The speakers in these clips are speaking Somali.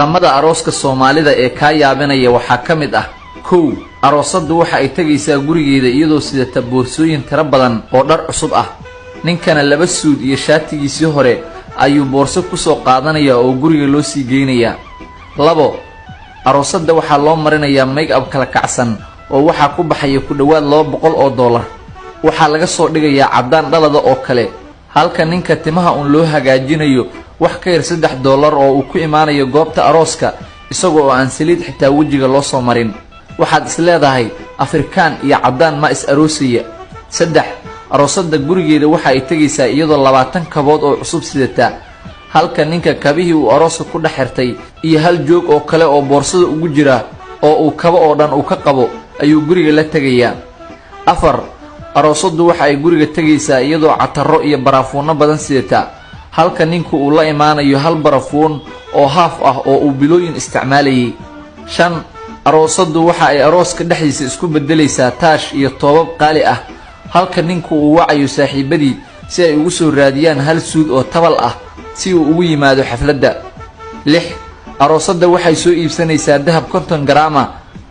dhaqamada arooska Soomaalida ee ka yaabinaya waxa kamid ah kow aroosadu waxa ay tagaysaa gurigeeda iyadoo sidata boorsooyin tira badan oo dhar cusub ah ninkana laba suud iyo shaatigiisii hore ayuu boorso ku soo qaadanaya oo guriga loo sii geynaya labo aroosada waxa loo marinayaa make up kala kacsan oo waxa ku baxaya ku dhawaad $200 waxa laga soo dhigayaa cadaan dhalada oo kale halka ninka timaha loo hagaajinayo wax ka yar $3 oo uu ku imaanayo goobta arooska isagoo aan saliid xitaa wajiga loo soo marin waxaad isleedahay Afrikaan iyo cadaan ma is aroosiya saddex aroosada gurigeeda waxa ay tagaysaa iyadoo 20 kabood oo cusub sidata halka ninka kabihii uu arooska ku dhaxirtay iyo hal joog oo kale oo boorsada ugu jira oo uu kabo oo dhan uu ka qabo ayuu guriga la tagayaa afar aroosadu waxa ay guriga tagaysaa iyadoo cataro iyo baraafuuno badan sidata halka ninku uu la imaanayo hal barafuun oo haaf ah oo uu bilooyin isticmaalayay shan aroosadu waxa ay arooska dhaxdiisa isku bedelaysaa taash iyo toobab qaali ah halka ninku uu wacayo saaxiibadii si ay ugu soo raadiyaan hal suud oo tabal ah si uu ugu yimaado xafladda lix aroosada waxay soo iibsanaysaa dahab 50 garaam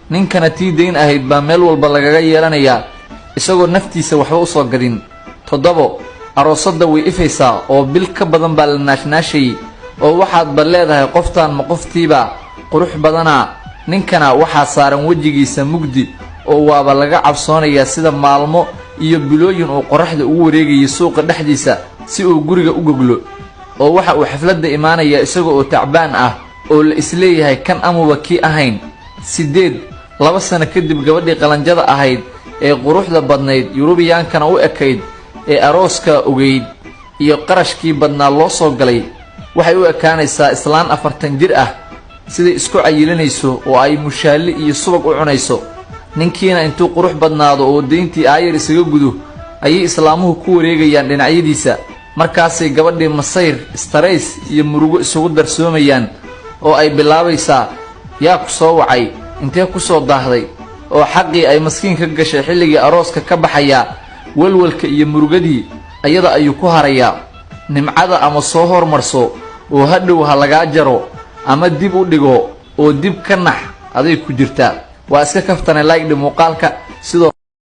ninkana tiideyn ahayd baa meel walba lagaga yeelanayaa isagoo naftiisa waxba u soo gadin toddobo aroosada way ifaysaa oo bil ka badan baa la naashnaashay oo waxaad leedahay qoftaan ma qoftiiba qurux badana ninkana waxa saaran wajigiisa mugdi oo waaba laga cabsoonayaa sida maalmo iyo bilooyin oo qoraxda ugu wareegay suuqa dhaxdiisa si uu guriga u goglo oo waxa uu xafladda imaanaya isagoo oo tacbaan ah oo la isleeyahay kan amuba ki ahayn sideed 2 sano kadib gabadhii qalanjada ahayd ee quruxda badnayd Yurubiyankana u ekayd ee arooska ogeyd iyo qarashkii badnaa loo soo galay waxay u ekaanaysaa islaan 40 jir ah sida isku cayilinayso oo ay mushaali iyo subag u cunayso ninkiina intuu qurux badnaado oo deyntii aayar isaga gudo ayay islaamuhu ku wareegayaan dhinacyadiisa markaasay gabadhii masayr stress iyo murugo isugu darsoomayaan oo ay bilaabaysaa yaa ku soo wacay intee ku soo daahday oo xaqii ay maskiin ka gashay xilligii arooska ka baxaya walwalka iyo murugadii ayada ayuu ku harayaa nimcada ama soo hormarso oo hadhow ha laga jaro ama dib u dhigo oo dib ka nax aday ku jirtaa waa iska kaftanay like muuqaalka sidoo